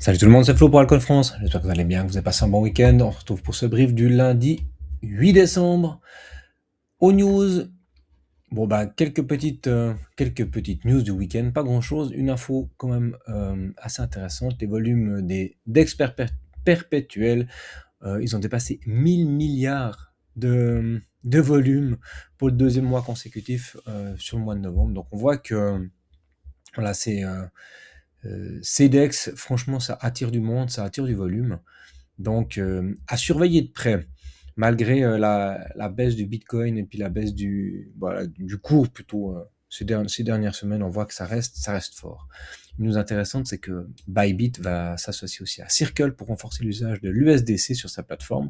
Salut tout le monde, c'est Flo pour Alcool France. J'espère que vous allez bien, que vous avez passé un bon week-end. On se retrouve pour ce brief du lundi 8 décembre. Aux news, quelques petites news du week-end, pas grand-chose. Une info quand même assez intéressante. Les volumes des d'experts perpétuels, ils ont dépassé 1000 milliards de volumes pour le deuxième mois consécutif sur le mois de novembre. Donc on voit que voilà, CEDEX, franchement, ça attire du monde, ça attire du volume. Donc, à surveiller de près, malgré la baisse du Bitcoin et puis la baisse du cours plutôt ces dernières semaines, on voit que ça reste fort. Une news intéressante, c'est que Bybit va s'associer aussi à Circle pour renforcer l'usage de l'USDC sur sa plateforme.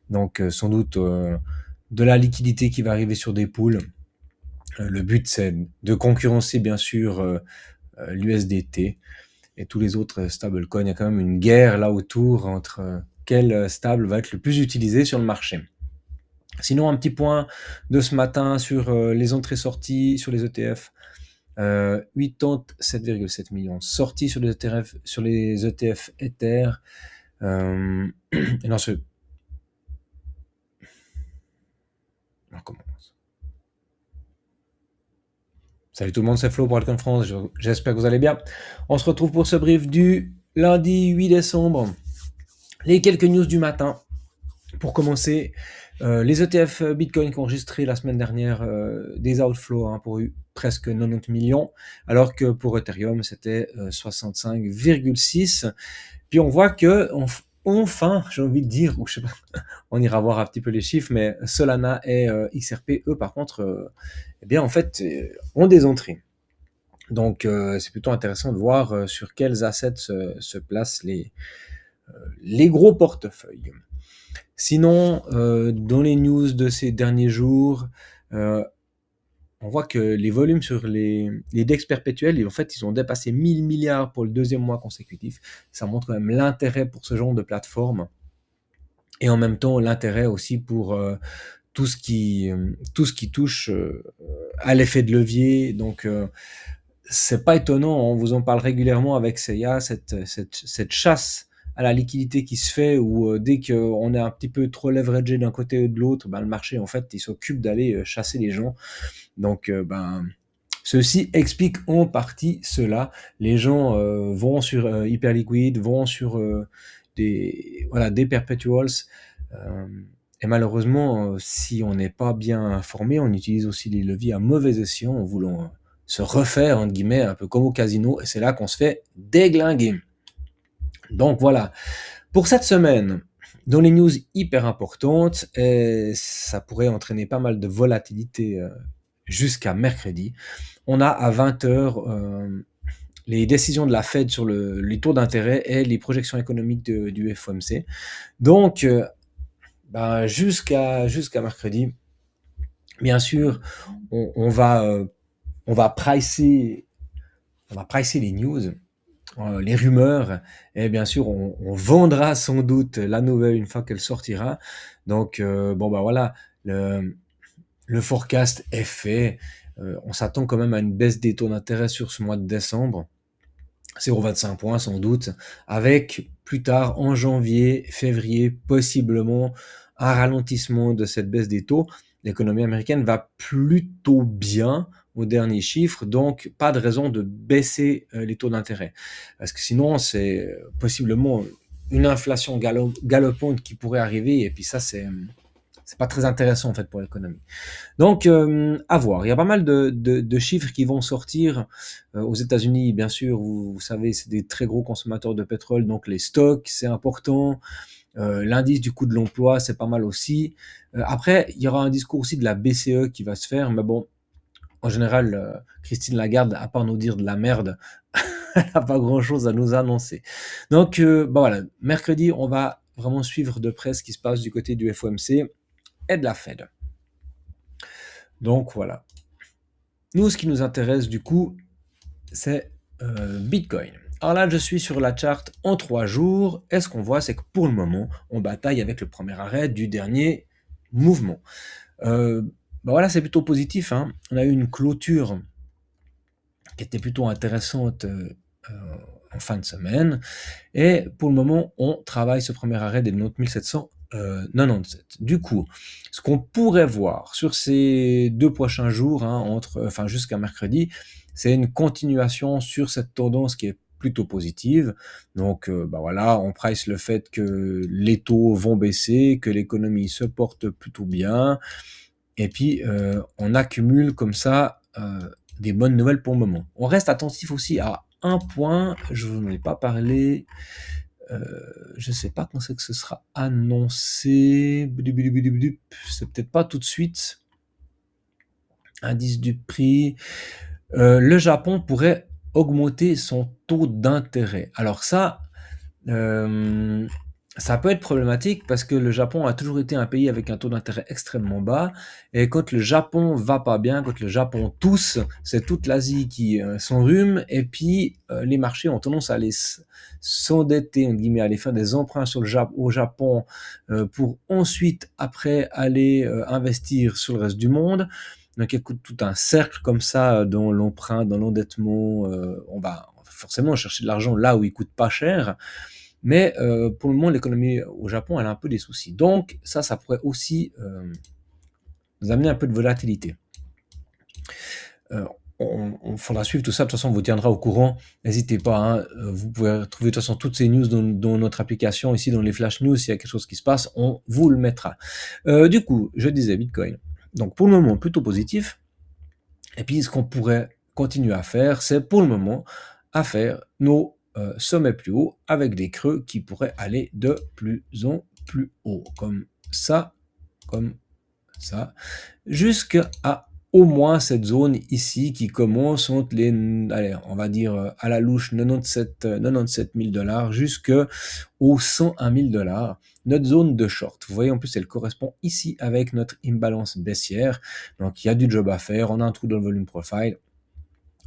Donc, sans doute de la liquidité qui va arriver sur des pools. Le but, c'est de concurrencer bien sûr l'USDT et tous les autres stablecoins. Il y a quand même une guerre là autour entre quel stable va être le plus utilisé sur le marché. Sinon, un petit point de ce matin sur les entrées-sorties sur les ETF. 87,7 millions sortis sur les ETF Ether. Et non, on commence. Salut tout le monde, c'est Flo pour Alcon France. J'espère que vous allez bien. On se retrouve pour ce brief du lundi 8 décembre. Les quelques news du matin. Pour commencer, les ETF Bitcoin qui ont enregistré la semaine dernière des outflows pour presque 90 millions, alors que pour Ethereum, c'était 65,6. Puis on voit que, enfin, j'ai envie de dire, ou je sais pas, on ira voir un petit peu les chiffres, mais Solana et XRP, eux, par contre, eh bien, en fait, ont des entrées. Donc, c'est plutôt intéressant de voir sur quels assets se placent les gros portefeuilles. Sinon, dans les news de ces derniers jours, on voit que les volumes sur les DEX perpétuels, en fait, ils ont dépassé 1000 milliards pour le deuxième mois consécutif. Ça montre quand même l'intérêt pour ce genre de plateforme. Et en même temps, l'intérêt aussi pour tout ce qui touche à l'effet de levier. Donc, c'est pas étonnant, on vous en parle régulièrement avec Seiya, cette chasse à la liquidité qui se fait, où dès qu'on est un petit peu trop leveragé d'un côté ou de l'autre, le marché, en fait, il s'occupe d'aller chasser les gens. Donc, ceci explique en partie cela. Les gens vont sur Hyperliquid, vont sur des perpetuals, et malheureusement, si on n'est pas bien informé, on utilise aussi les leviers à mauvais escient en voulant se refaire, entre guillemets, un peu comme au casino, et c'est là qu'on se fait déglinguer. Donc voilà, pour cette semaine, dans les news hyper importantes, ça pourrait entraîner pas mal de volatilité jusqu'à mercredi. On a à 20h les décisions de la Fed sur les taux d'intérêt et les projections économiques du FOMC. Donc, jusqu'à mercredi, bien sûr, on va pricer les news, les rumeurs, et bien sûr, on vendra sans doute la nouvelle une fois qu'elle sortira. Donc, voilà, le forecast est fait. On s'attend quand même à une baisse des taux d'intérêt sur ce mois de décembre, 0,25 points sans doute, avec plus tard en janvier, février, possiblement un ralentissement de cette baisse des taux. L'économie américaine va plutôt bien aux derniers chiffres, donc pas de raison de baisser les taux d'intérêt. Parce que sinon, c'est possiblement une inflation galopante qui pourrait arriver, et puis ça, c'est pas très intéressant en fait pour l'économie. Donc, à voir. Il y a pas mal de chiffres qui vont sortir aux États-Unis. Bien sûr, vous savez, c'est des très gros consommateurs de pétrole, donc les stocks, c'est important. L'indice du coût de l'emploi, c'est pas mal aussi. Après, il y aura un discours aussi de la BCE qui va se faire, mais bon, en général, Christine Lagarde, à part nous dire de la merde, elle n'a pas grand-chose à nous annoncer. Donc, voilà, mercredi, on va vraiment suivre de près ce qui se passe du côté du FOMC et de la Fed. Donc voilà. Nous, ce qui nous intéresse du coup, c'est Bitcoin. Alors là, je suis sur la charte en 3 jours, et ce qu'on voit, c'est que pour le moment, on bataille avec le premier arrêt du dernier mouvement. Voilà, c'est plutôt positif. On a eu une clôture qui était plutôt intéressante en fin de semaine. Et pour le moment, on travaille ce premier arrêt des 9797. Du coup, ce qu'on pourrait voir sur ces 2 prochains jours, hein, enfin jusqu'à mercredi, c'est une continuation sur cette tendance qui est plutôt positive. Donc, voilà, on price le fait que les taux vont baisser, que l'économie se porte plutôt bien, et puis on accumule comme ça des bonnes nouvelles pour le moment. On reste attentif aussi à un point, je n'en ai pas parlé, je ne sais pas quand c'est que ce sera annoncé, c'est peut-être pas tout de suite, indice du prix, le Japon pourrait augmenter son taux d'intérêt. Alors ça peut être problématique parce que le Japon a toujours été un pays avec un taux d'intérêt extrêmement bas, et quand le Japon va pas bien, quand le Japon tousse, c'est toute l'Asie qui s'enrhume, et puis les marchés ont tendance à aller s'endetter, entre guillemets, à aller faire des emprunts au Japon pour ensuite, après, aller investir sur le reste du monde. Donc il y a tout un cercle comme ça dans l'emprunt, dans l'endettement. On va forcément chercher de l'argent là où il coûte pas cher. Mais pour le moment, l'économie au Japon, elle a un peu des soucis. Donc ça pourrait aussi nous amener un peu de volatilité. On faudra suivre tout ça. De toute façon, on vous tiendra au courant. N'hésitez pas. Hein, vous pouvez trouver de toute façon toutes ces news dans notre application, ici dans les flash news. S'il y a quelque chose qui se passe, on vous le mettra. Du coup, je disais Bitcoin. Donc pour le moment, plutôt positif. Et puis ce qu'on pourrait continuer à faire, c'est pour le moment à faire nos sommets plus hauts avec des creux qui pourraient aller de plus en plus haut, comme ça, jusqu'à au moins cette zone ici qui commence entre les, allez, on va dire à la louche 97 000 $ jusqu'aux 101 000 $. Notre zone de short, vous voyez, en plus elle correspond ici avec notre imbalance baissière, donc il y a du job à faire, on a un trou dans le volume profile,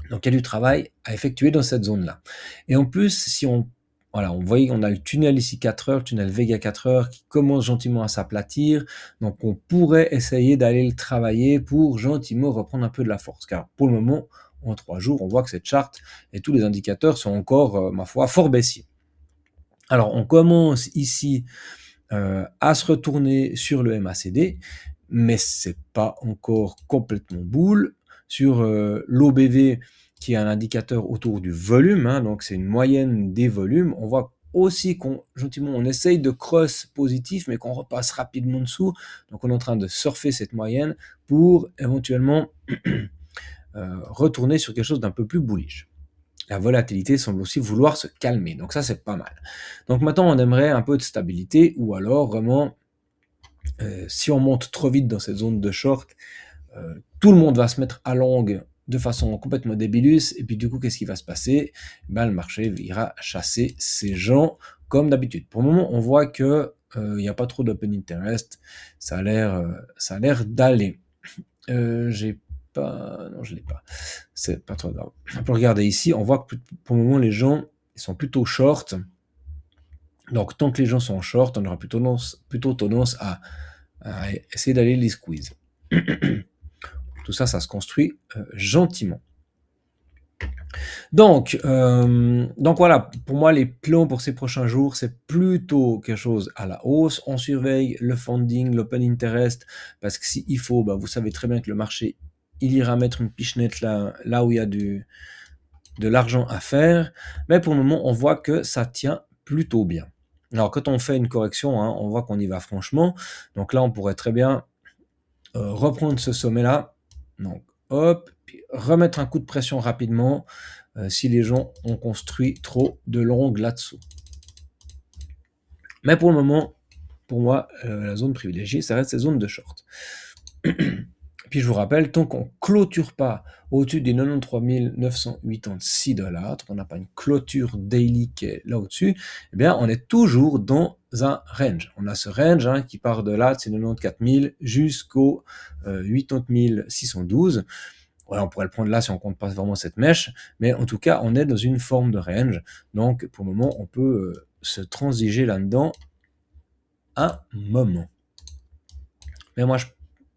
donc il y a du travail à effectuer dans cette zone là. Et en plus, si on voit qu'on a le tunnel ici 4 heures, le tunnel Vega 4 heures qui commence gentiment à s'aplatir. Donc on pourrait essayer d'aller le travailler pour gentiment reprendre un peu de la force. Car pour le moment, en 3 jours, on voit que cette charte et tous les indicateurs sont encore, ma foi, fort baissiers. Alors on commence ici à se retourner sur le MACD, mais c'est pas encore complètement boule. Sur l'OBV, qui est un indicateur autour du volume, hein, donc c'est une moyenne des volumes, on voit aussi gentiment, on essaye de cross positif, mais qu'on repasse rapidement dessous. Donc on est en train de surfer cette moyenne pour éventuellement retourner sur quelque chose d'un peu plus bullish. La volatilité semble aussi vouloir se calmer, donc ça c'est pas mal. Donc maintenant on aimerait un peu de stabilité, ou alors vraiment si on monte trop vite dans cette zone de short, tout le monde va se mettre à longue de façon complètement débilus, et puis du coup qu'est-ce qui va se passer? Le marché ira chasser ces gens comme d'habitude. Pour le moment on voit que il n'y a pas trop d'open interest, ça a l'air d'aller. J'ai pas, non je l'ai pas, c'est pas trop grave. On peut regarder ici, on voit que pour le moment les gens ils sont plutôt short. Donc tant que les gens sont short, on aura plutôt tendance à essayer d'aller les squeeze. Tout ça se construit gentiment. Donc voilà, pour moi les plans pour ces prochains jours, c'est plutôt quelque chose à la hausse. On surveille le funding, l'open interest, parce que s'il faut, vous savez très bien que le marché, il ira mettre une pichenette là où il y a de l'argent à faire. Mais pour le moment, on voit que ça tient plutôt bien. Alors quand on fait une correction, hein, on voit qu'on y va franchement. Donc là, on pourrait très bien reprendre ce sommet-là. Donc hop, puis remettre un coup de pression rapidement si les gens ont construit trop de longues là-dessous. Mais pour le moment, pour moi, la zone privilégiée, ça reste ces zones de short. Puis je vous rappelle, tant qu'on ne clôture pas au-dessus des 93 986 $, tant qu'on n'a pas une clôture daily qui est là au-dessus, eh bien on est toujours dans un range. On a ce range qui part de là, de ces 94 000 jusqu'aux 80 612. Ouais, on pourrait le prendre là si on compte pas vraiment cette mèche, mais en tout cas, on est dans une forme de range. Donc pour le moment, on peut se transiger là-dedans un moment. Mais moi,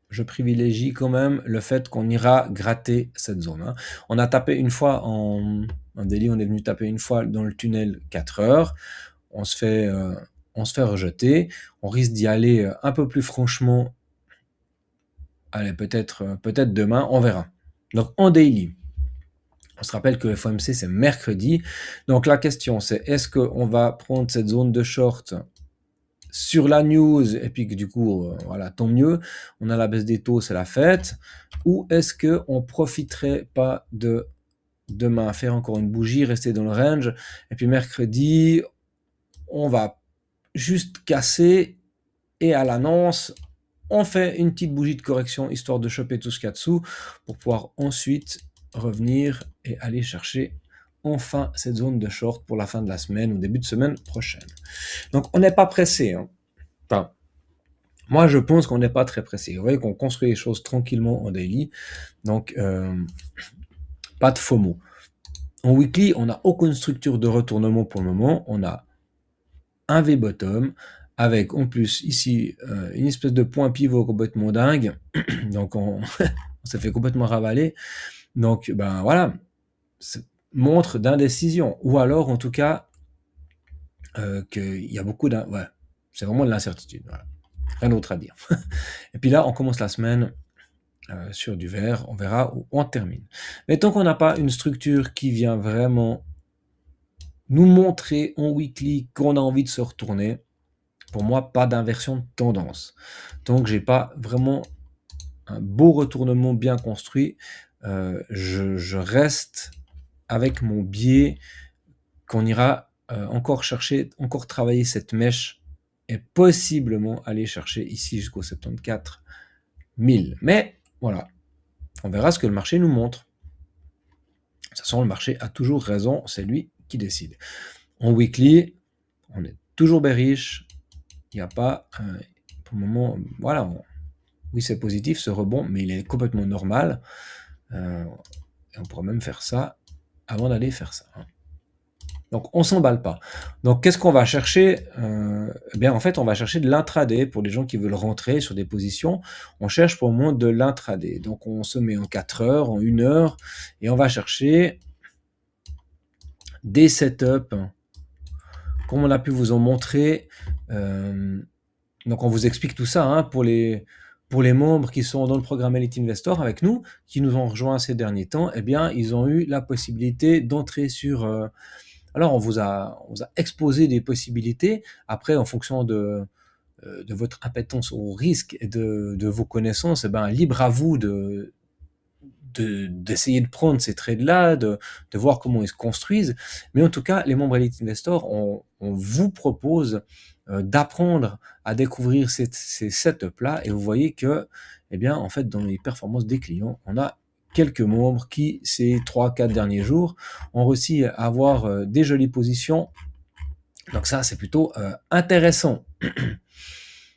je privilégie quand même le fait qu'on ira gratter cette zone, hein. On a tapé une fois en daily, on est venu taper une fois dans le tunnel 4 heures. On se fait rejeter. On risque d'y aller un peu plus franchement. Allez, peut-être demain, on verra. Donc en daily, on se rappelle que FOMC c'est mercredi. Donc la question c'est, est-ce qu'on va prendre cette zone de short sur la news et puis que du coup, voilà, tant mieux, on a la baisse des taux, c'est la fête, ou est-ce qu'on profiterait pas de demain faire encore une bougie, rester dans le range, et puis mercredi, on va juste casser et à l'annonce, on fait une petite bougie de correction histoire de choper tout ce qu'il y a dessous pour pouvoir ensuite revenir et aller chercher enfin cette zone de short pour la fin de la semaine ou début de semaine prochaine. Donc on n'est pas pressé, hein. Enfin, moi je pense qu'on n'est pas très pressé. Vous voyez qu'on construit les choses tranquillement en daily, donc pas de FOMO. En weekly, on n'a aucune structure de retournement pour le moment. On a un V-bottom avec en plus ici une espèce de point pivot complètement dingue. Donc on s'est fait complètement ravaler. Donc ben voilà, montre d'indécision. Ou alors en tout cas qu'il y a beaucoup ouais, c'est vraiment de l'incertitude. Voilà. Rien d'autre à dire. Et puis là, on commence la semaine sur du vert. On verra où on termine. Mais tant qu'on n'a pas une structure qui vient vraiment nous montrer en weekly qu'on a envie de se retourner, pour moi, pas d'inversion de tendance. Tant que j'ai pas vraiment un beau retournement bien construit, je reste avec mon biais qu'on ira encore chercher, encore travailler cette mèche et possiblement aller chercher ici jusqu'au 74 000. Mais voilà, on verra ce que le marché nous montre. De toute façon, le marché a toujours raison, c'est lui qui décide. En weekly, on est toujours bearish. Il n'y a pas, pour le moment, voilà, oui c'est positif ce rebond, mais il est complètement normal. Et on pourrait même faire ça avant d'aller faire ça, hein. Donc on s'emballe pas. Donc qu'est-ce qu'on va chercher? Eh bien en fait on va chercher de l'intraday pour les gens qui veulent rentrer sur des positions. On cherche pour le moment de l'intraday. Donc on se met en 4 heures, en 1 heure, et on va chercher des setups, comme on a pu vous en montrer. Donc on vous explique tout ça, hein, pour les membres qui sont dans le programme Elite Investor avec nous, qui nous ont rejoints ces derniers temps. Eh bien ils ont eu la possibilité d'entrer sur... alors on vous a exposé des possibilités. Après, en fonction de votre appétence au risque et de vos connaissances, eh ben, libre à vous d'essayer de prendre ces trades-là, de voir comment ils se construisent. Mais en tout cas, les membres Elite Investor, on vous propose d'apprendre à découvrir ces setups-là. Et vous voyez que, eh bien, en fait, dans les performances des clients, on a quelques membres qui, ces 3-4 derniers jours, ont réussi à avoir des jolies positions. Donc ça, c'est plutôt intéressant.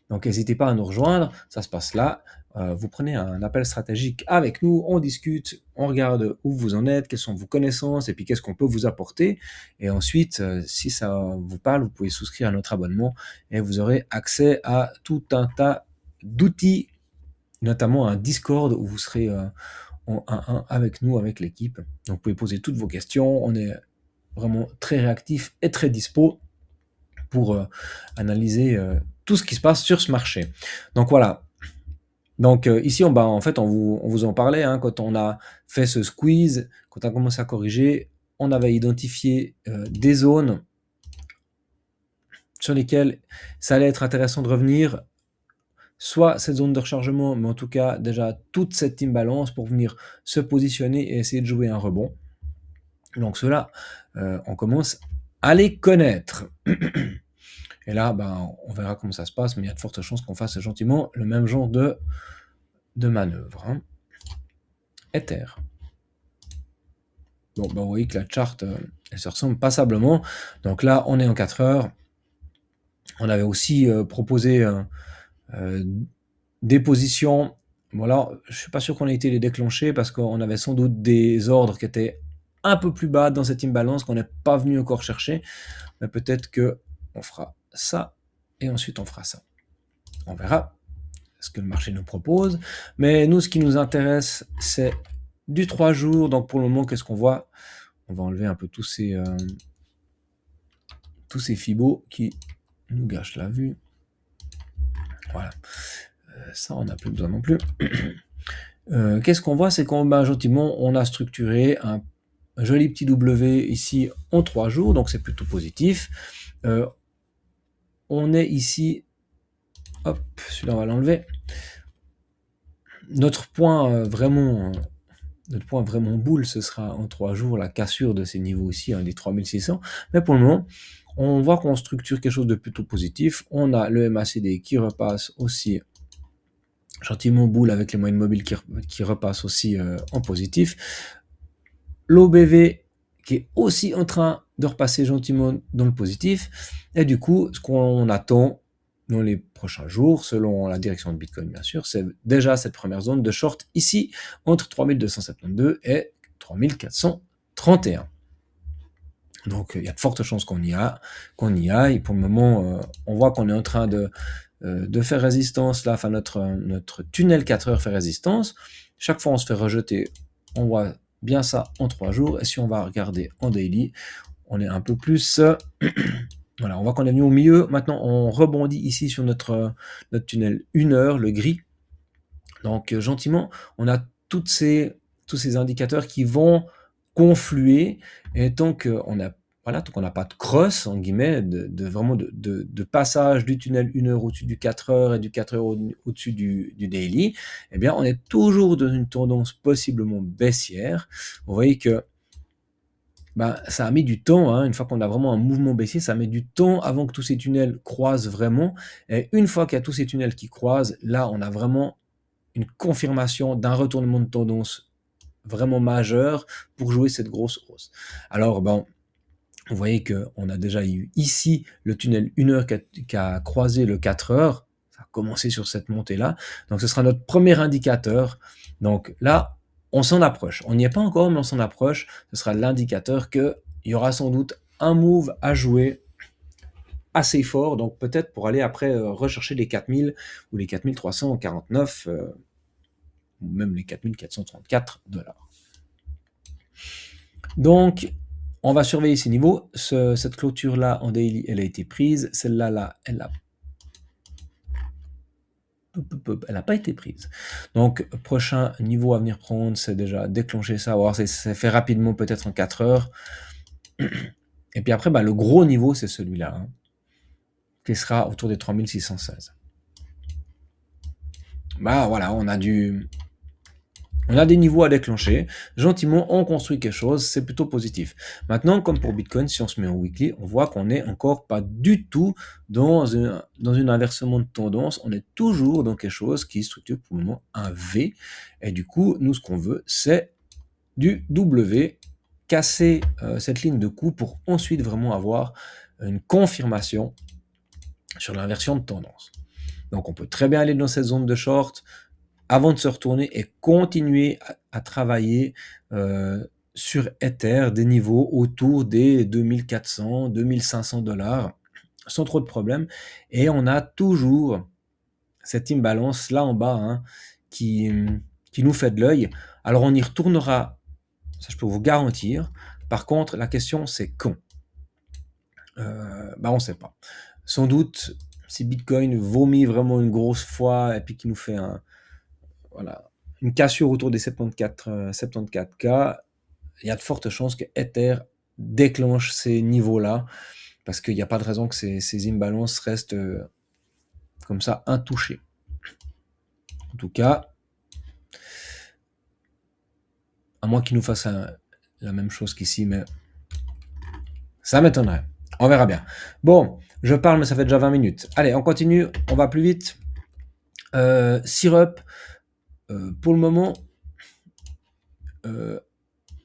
Donc n'hésitez pas à nous rejoindre, ça se passe là. Vous prenez un appel stratégique avec nous, on discute, on regarde où vous en êtes, quelles sont vos connaissances, et puis qu'est-ce qu'on peut vous apporter. Et ensuite, si ça vous parle, vous pouvez souscrire à notre abonnement et vous aurez accès à tout un tas d'outils, notamment un Discord où vous serez en 1-1 avec nous, avec l'équipe. Donc vous pouvez poser toutes vos questions, on est vraiment très réactif et très dispo pour analyser tout ce qui se passe sur ce marché. Donc voilà. Donc ici, en fait, on vous en parlait, hein, quand on a fait ce squeeze, quand on a commencé à corriger, on avait identifié des zones sur lesquelles ça allait être intéressant de revenir, soit cette zone de rechargement, mais en tout cas déjà toute cette imbalance pour venir se positionner et essayer de jouer un rebond. Donc cela, on commence à les connaître. Et là, on verra comment ça se passe, mais il y a de fortes chances qu'on fasse gentiment le même genre de manœuvre, hein. Ether. Bon, vous voyez que la charte, elle se ressemble passablement. Donc là, on est en 4 heures. On avait aussi proposé des positions. Voilà, je suis pas sûr qu'on ait été les déclencher parce qu'on avait sans doute des ordres qui étaient un peu plus bas dans cette imbalance qu'on n'est pas venu encore chercher. Mais peut-être que on fera ça et ensuite on fera ça. On verra ce que le marché nous propose. Mais nous, ce qui nous intéresse, c'est du 3 jours. Donc pour le moment, qu'est-ce qu'on voit? On va enlever un peu tous ces fibos qui nous gâchent la vue. Voilà. Ça, on n'a plus besoin non plus. Qu'est-ce qu'on voit? C'est qu'on gentiment, on a structuré un joli petit W ici en 3 jours, donc c'est plutôt positif. On est ici, hop, celui-là on va l'enlever. Notre point vraiment boule, ce sera en 3 jours la cassure de ces niveaux ici, des 3600. Mais pour le moment, on voit qu'on structure quelque chose de plutôt positif. On a le MACD qui repasse aussi gentiment boule avec les moyennes mobiles qui repassent aussi en positif. L'OBV qui est aussi en train de repasser gentiment dans le positif. Et du coup, ce qu'on attend dans les prochains jours, selon la direction de Bitcoin bien sûr, c'est déjà cette première zone de short ici, entre 3272 et 3431. Donc il y a de fortes chances qu'on y aille. Pour le moment, on voit qu'on est en train de faire résistance là, enfin notre tunnel 4 heures fait résistance. Chaque fois on se fait rejeter, on voit bien ça en 3 jours. Et si on va regarder en daily, on est un peu plus voilà, on voit qu'on est venu au milieu. Maintenant on rebondit ici sur notre tunnel 1 heure, le gris. Donc gentiment, on a tous ces indicateurs qui vont confluer. Et tant qu'on n'a pas de cross, en guillemets, de passage du tunnel 1 heure au-dessus du 4 heures et du 4 heures au-dessus du daily, eh bien, on est toujours dans une tendance possiblement baissière. Vous voyez que ça a mis du temps, une fois qu'on a vraiment un mouvement baissier, ça met du temps avant que tous ces tunnels croisent vraiment. Et une fois qu'il y a tous ces tunnels qui croisent, là, on a vraiment une confirmation d'un retournement de tendance vraiment majeur pour jouer cette grosse hausse. Alors, vous voyez qu'on a déjà eu ici le tunnel 1 heure qui a croisé le 4 heures. Ça a commencé sur cette montée-là. Donc, ce sera notre premier indicateur. Donc là, on s'en approche. On n'y est pas encore, mais on s'en approche. Ce sera l'indicateur qu'il y aura sans doute un move à jouer assez fort. Donc, peut-être pour aller après rechercher les 4000 ou les 4349, ou même les 4434 $. Donc, on va surveiller ces niveaux. Cette clôture-là en daily, elle a été prise. Celle-là, là, elle n'a pas été prise. Donc, prochain niveau à venir prendre, c'est déjà déclencher ça. Alors, c'est fait rapidement, peut-être en 4 heures. Et puis après, le gros niveau, c'est celui-là, qui sera autour des 3616. Voilà, on a des niveaux à déclencher. Gentiment, on construit quelque chose, c'est plutôt positif. Maintenant, comme pour Bitcoin, si on se met en weekly, on voit qu'on n'est encore pas du tout dans un inversement de tendance. On est toujours dans quelque chose qui structure pour le moment un V. Et du coup, nous, ce qu'on veut, c'est du W, casser cette ligne de coup pour ensuite vraiment avoir une confirmation sur l'inversion de tendance. Donc, on peut très bien aller dans cette zone de short avant de se retourner et continuer à travailler sur Ether des niveaux autour des 2400, 2500 $, sans trop de problèmes. Et on a toujours cette imbalance là en bas qui nous fait de l'œil. Alors on y retournera, ça je peux vous garantir. Par contre, la question c'est quand. On ne sait pas. Sans doute, si Bitcoin vomit vraiment une grosse fois et puis qu'il nous fait une cassure autour des 74K, il y a de fortes chances que Ether déclenche ces niveaux-là, parce qu'il n'y a pas de raison que ces imbalances restent comme ça intouchées. En tout cas, à moins qu'il nous fasse la même chose qu'ici, mais ça m'étonnerait. On verra bien. Bon, je parle, mais ça fait déjà 20 minutes. Allez, on continue, on va plus vite. Syrup, pour le moment,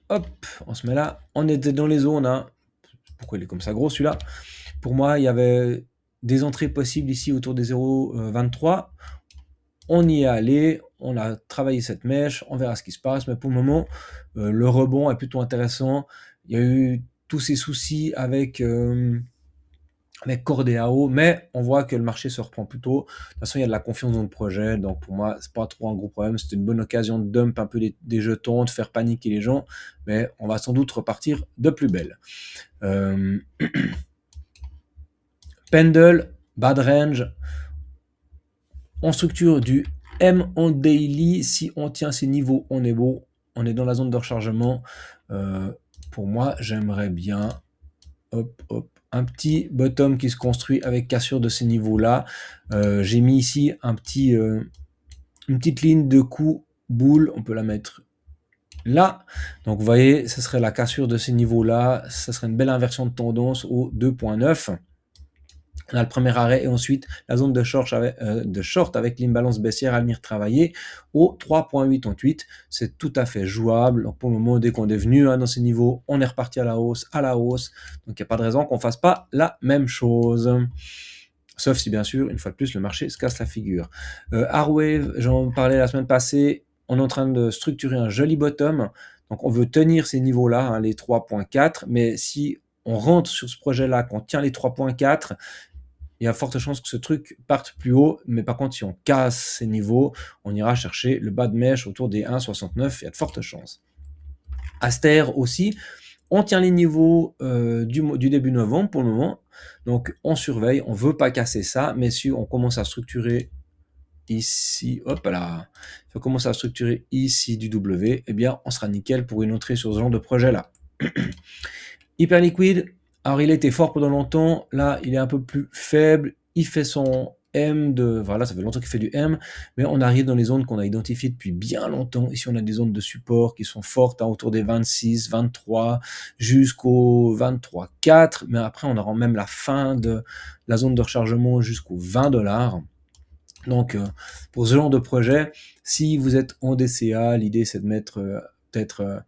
hop, on se met là. On était dans les zones. Pourquoi il est comme ça gros celui-là? Pour moi, il y avait des entrées possibles ici autour des 0,23. On y est allé, on a travaillé cette mèche, on verra ce qui se passe. Mais pour le moment, le rebond est plutôt intéressant. Il y a eu tous ces soucis avec avec Cordéao, mais on voit que le marché se reprend plutôt. De toute façon, il y a de la confiance dans le projet, donc pour moi, c'est pas trop un gros problème. C'était une bonne occasion de dump un peu des jetons, de faire paniquer les gens, mais on va sans doute repartir de plus belle. Pendle, bad range, on structure du M en daily. Si on tient ces niveaux, on est beau, on est dans la zone de rechargement. Pour moi, j'aimerais bien un petit bottom qui se construit avec cassure de ces niveaux-là. J'ai mis ici une petite ligne de coup boule, on peut la mettre là. Donc vous voyez, ce serait la cassure de ces niveaux-là, ce serait une belle inversion de tendance au 2.9. On a le premier arrêt et ensuite la zone de short avec l'imbalance baissière à venir travailler au 3.88. C'est tout à fait jouable. Donc pour le moment, dès qu'on est venu dans ces niveaux, on est reparti à la hausse. Donc il n'y a pas de raison qu'on ne fasse pas la même chose. Sauf si bien sûr, une fois de plus, le marché se casse la figure. Arwave, j'en parlais la semaine passée, on est en train de structurer un joli bottom. Donc on veut tenir ces niveaux-là, les 3.4, mais si on rentre sur ce projet-là, qu'on tient les 3.4, il y a forte chance que ce truc parte plus haut, mais par contre, si on casse ces niveaux, on ira chercher le bas de mèche autour des 1,69, il y a de fortes chances. Aster aussi, on tient les niveaux du début novembre pour le moment, donc on surveille, on ne veut pas casser ça, mais si on commence à structurer ici, hop là, si on commence à structurer ici du W, eh bien on sera nickel pour une entrée sur ce genre de projet-là. Hyperliquide, alors il était fort pendant longtemps, là il est un peu plus faible, il fait son M voilà, ça fait longtemps qu'il fait du M, mais on arrive dans les zones qu'on a identifiées depuis bien longtemps. Ici on a des zones de support qui sont fortes, autour des 26, 23, jusqu'au 23,4, mais après on aura même la fin de la zone de rechargement jusqu'au 20$. Donc pour ce genre de projet, si vous êtes en DCA, l'idée c'est de mettre peut-être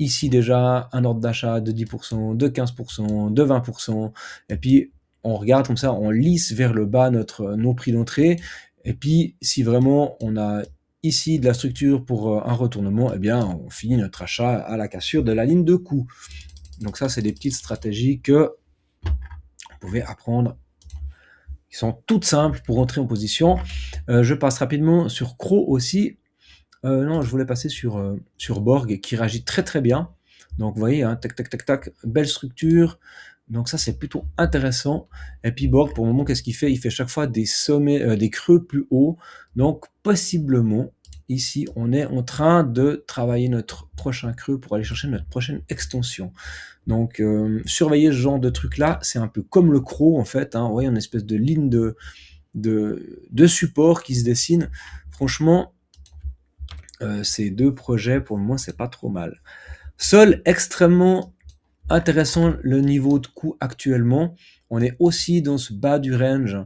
ici déjà un ordre d'achat de 10%, de 15%, de 20%, et puis on regarde comme ça, on lisse vers le bas nos prix d'entrée, et puis si vraiment on a ici de la structure pour un retournement, eh bien on finit notre achat à la cassure de la ligne de coût. Donc ça c'est des petites stratégies que vous pouvez apprendre, qui sont toutes simples pour entrer en position. Je passe rapidement sur Crow aussi. Non, je voulais passer sur Borg qui réagit très très bien. Donc vous voyez, tac tac tac tac, belle structure. Donc ça c'est plutôt intéressant. Et puis Borg pour le moment qu'est-ce qu'il fait? Il fait chaque fois des sommets, des creux plus hauts. Donc possiblement ici on est en train de travailler notre prochain creux pour aller chercher notre prochaine extension. Donc surveiller ce genre de truc là, c'est un peu comme le croc en fait. Vous voyez une espèce de ligne de support qui se dessine. Franchement, ces deux projets, pour le moment, c'est pas trop mal. Sol, extrêmement intéressant le niveau de coût actuellement. On est aussi dans ce bas du range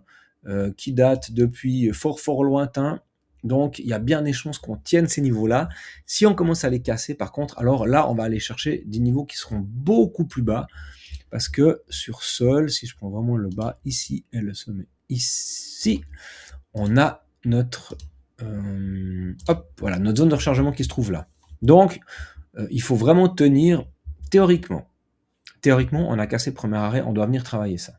qui date depuis fort lointain. Donc, il y a bien des chances qu'on tienne ces niveaux-là. Si on commence à les casser, par contre, alors là, on va aller chercher des niveaux qui seront beaucoup plus bas. Parce que sur Sol, si je prends vraiment le bas ici et le sommet ici, on a notre voilà, notre zone de rechargement qui se trouve là. Donc, il faut vraiment tenir théoriquement. Théoriquement, on a cassé le premier arrêt, on doit venir travailler ça.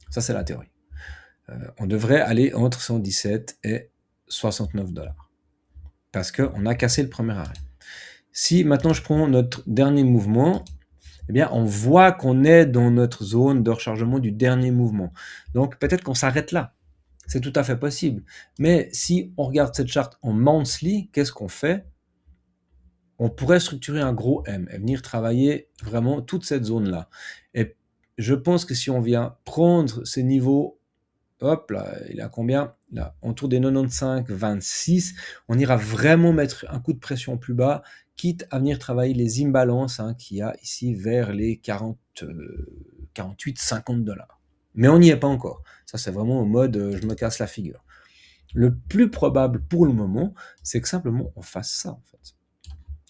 Ça, c'est la théorie. On devrait aller entre 117 et 69$. Parce qu'on a cassé le premier arrêt. Si maintenant je prends notre dernier mouvement, eh bien, on voit qu'on est dans notre zone de rechargement du dernier mouvement. Donc, peut-être qu'on s'arrête là. C'est tout à fait possible. Mais si on regarde cette charte en monthly, qu'est-ce qu'on fait? On pourrait structurer un gros M et venir travailler vraiment toute cette zone-là. Et je pense que si on vient prendre ces niveaux, hop là, il est à combien? Là, autour des 95, 26, on ira vraiment mettre un coup de pression plus bas, quitte à venir travailler les imbalances qu'il y a ici vers les 48, 50$. Mais on n'y est pas encore. Ça, c'est vraiment au mode je me casse la figure. Le plus probable pour le moment, c'est que simplement on fasse ça, en fait.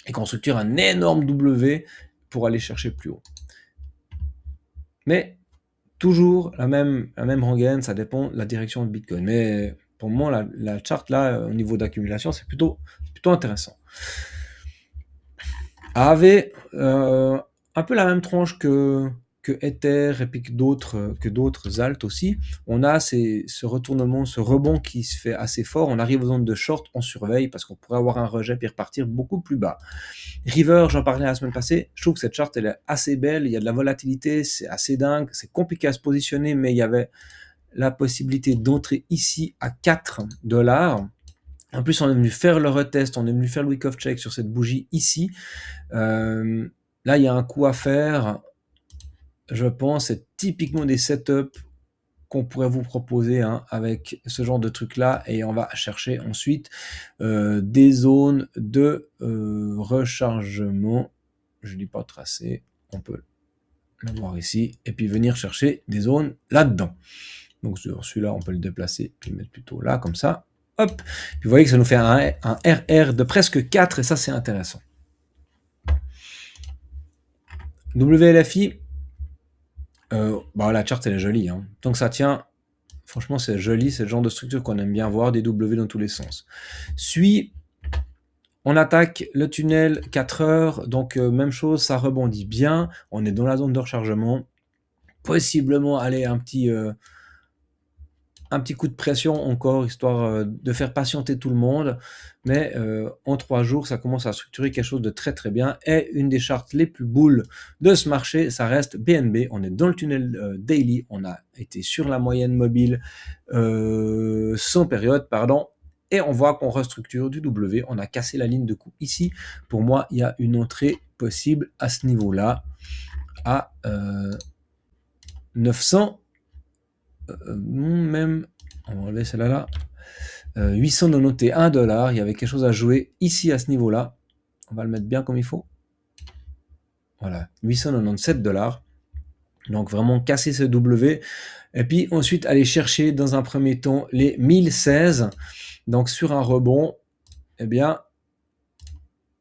Et qu'on structure un énorme W pour aller chercher plus haut. Mais toujours la même rengaine, ça dépend de la direction de Bitcoin. Mais pour le moment, la charte là, au niveau d'accumulation, c'est plutôt intéressant. AAV, un peu la même tranche que que Ether et puis que d'autres alt aussi, on a ce retournement, ce rebond qui se fait assez fort. On arrive aux zones de short, on surveille parce qu'on pourrait avoir un rejet puis repartir beaucoup plus bas. River, j'en parlais la semaine passée, je trouve que cette charte elle est assez belle, il y a de la volatilité, c'est assez dingue, c'est compliqué à se positionner, mais il y avait la possibilité d'entrer ici à 4$. En plus, on est venu faire le retest, on est venu faire le week of check sur cette bougie ici. Là, il y a un coup à faire. Je pense c'est typiquement des setups qu'on pourrait vous proposer avec ce genre de truc là, et on va chercher ensuite des zones de rechargement. Je ne dis pas tracé, on peut le voir ici, et puis venir chercher des zones là-dedans. Donc sur celui-là, on peut le déplacer, puis le mettre plutôt là, comme ça. Hop. Puis vous voyez que ça nous fait un RR de presque 4, et ça c'est intéressant. WLFI, la charte elle est jolie. Donc ça tient, franchement c'est joli, c'est le genre de structure qu'on aime bien voir, des W dans tous les sens. On attaque le tunnel 4 heures, donc même chose, ça rebondit bien, on est dans la zone de rechargement, possiblement aller un petit coup de pression encore, histoire de faire patienter tout le monde, mais en 3 jours, ça commence à structurer quelque chose de très très bien, et une des chartes les plus boules de ce marché, ça reste BNB, on est dans le tunnel daily, on a été sur la moyenne mobile sans période, pardon, et on voit qu'on restructure du W, on a cassé la ligne de coup ici. Pour moi, il y a une entrée possible à ce niveau-là, à 900, même, on va enlever celle-là, 891$, il y avait quelque chose à jouer ici à ce niveau-là, on va le mettre bien comme il faut, voilà, 897$, donc vraiment casser ce W, et puis ensuite aller chercher dans un premier temps les 1016, donc sur un rebond, eh bien,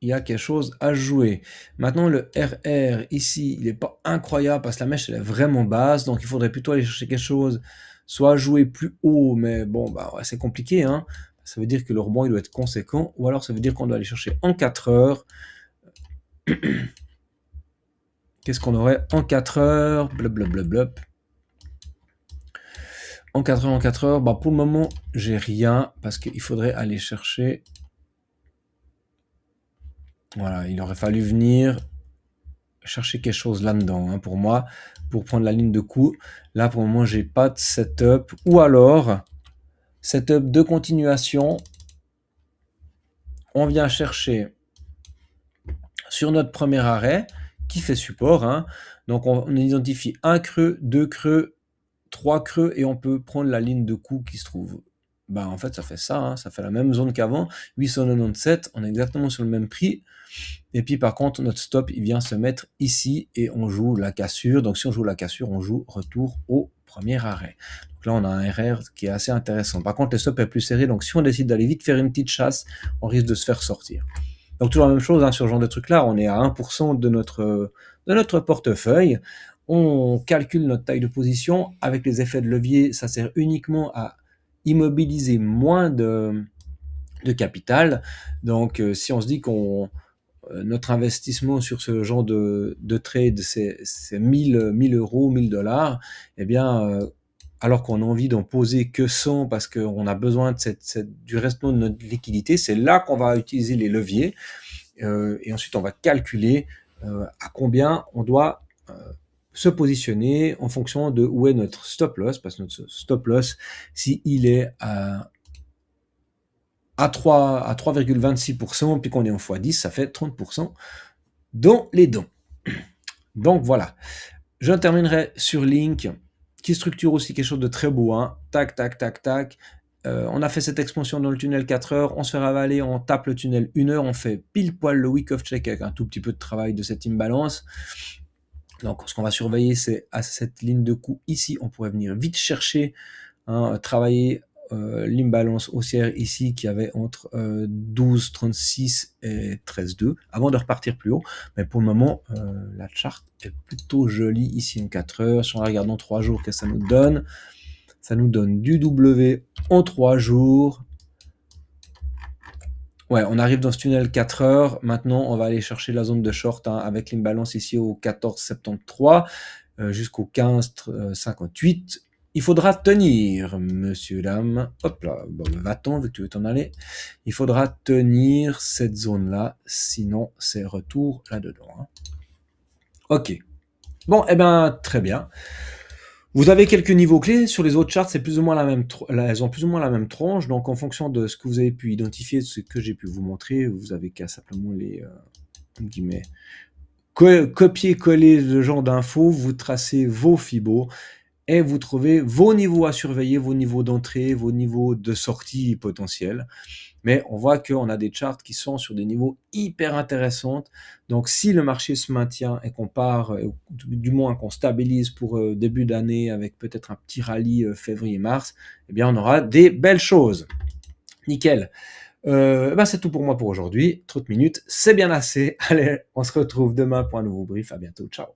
il y a quelque chose à jouer. Maintenant, le RR, ici, il n'est pas incroyable parce que la mèche, elle est vraiment basse, donc il faudrait plutôt aller chercher quelque chose, soit jouer plus haut, mais bon, c'est compliqué, Ça veut dire que le rebond, il doit être conséquent, ou alors ça veut dire qu'on doit aller chercher en 4 heures. Qu'est-ce qu'on aurait en 4 heures? Blablabla. En 4 heures, pour le moment, j'ai rien, parce qu'il faudrait aller chercher... Voilà, il aurait fallu venir chercher quelque chose là-dedans, pour moi, pour prendre la ligne de coup. Là, pour le moment, j'ai pas de setup. Ou alors, setup de continuation. On vient chercher sur notre premier arrêt, qui fait support. Donc, on identifie un creux, 2 creux, 3 creux, et on peut prendre la ligne de coup qui se trouve. En fait, ça fait ça, ça fait la même zone qu'avant. 897, on est exactement sur le même prix. Et puis par contre, notre stop, il vient se mettre ici et on joue la cassure. Donc si on joue la cassure, on joue retour au premier arrêt. Donc là, on a un RR qui est assez intéressant. Par contre, le stop est plus serré. Donc si on décide d'aller vite faire une petite chasse, on risque de se faire sortir. Donc toujours la même chose sur ce genre de truc-là. On est à 1% de notre portefeuille. On calcule notre taille de position. Avec les effets de levier, ça sert uniquement à immobiliser moins de capital. Donc si on se dit qu'on notre investissement sur ce genre de trade, c'est 1000 euros, 1000$, eh bien, alors qu'on a envie d'en poser que 100 parce qu'on a besoin de du restant de notre liquidité, c'est là qu'on va utiliser les leviers. Et ensuite, on va calculer à combien on doit se positionner en fonction de où est notre stop loss, parce que notre stop loss, s'il est à 3,26%, puis qu'on est en x10, ça fait 30% dans les dons. Donc voilà. Je terminerai sur Link, qui structure aussi quelque chose de très beau. Tac, tac, tac, tac. On a fait cette expansion dans le tunnel 4 heures, on se fait ravaler, on tape le tunnel 1 heure, on fait pile poil le week of check avec un tout petit peu de travail de cette imbalance. Donc ce qu'on va surveiller, c'est à cette ligne de coup ici, on pourrait venir vite chercher, travailler l'imbalance haussière ici qui avait entre 12,36 et 13,2 avant de repartir plus haut. Mais pour le moment, la charte est plutôt jolie ici en 4 heures. Si on regarde en 3 jours, qu'est-ce que ça nous donne? Ça nous donne du W en 3 jours. Ouais, on arrive dans ce tunnel 4 heures. Maintenant, on va aller chercher la zone de short avec l'imbalance ici au 14,73. jusqu'au 15,58. Il faudra tenir, monsieur, dame. Hop là, bon, va-t'en, vu que tu veux t'en aller. Il faudra tenir cette zone-là, sinon c'est retour là-dedans. Hein. Ok. Bon, eh ben, très bien. Vous avez quelques niveaux clés. Sur les autres charts, c'est plus ou moins la même, elles ont plus ou moins la même tranche. Donc, en fonction de ce que vous avez pu identifier, de ce que j'ai pu vous montrer, vous avez qu'à simplement les, guillemets, copier-coller ce genre d'infos, vous tracez vos fibos et vous trouvez vos niveaux à surveiller, vos niveaux d'entrée, vos niveaux de sortie potentiels. Mais on voit qu'on a des charts qui sont sur des niveaux hyper intéressants. Donc, si le marché se maintient et qu'on part, du moins qu'on stabilise pour début d'année avec peut-être un petit rallye février-mars, eh bien, on aura des belles choses. Nickel. Ben c'est tout pour moi pour aujourd'hui. 30 minutes, c'est bien assez. Allez, on se retrouve demain pour un nouveau brief. À bientôt. Ciao.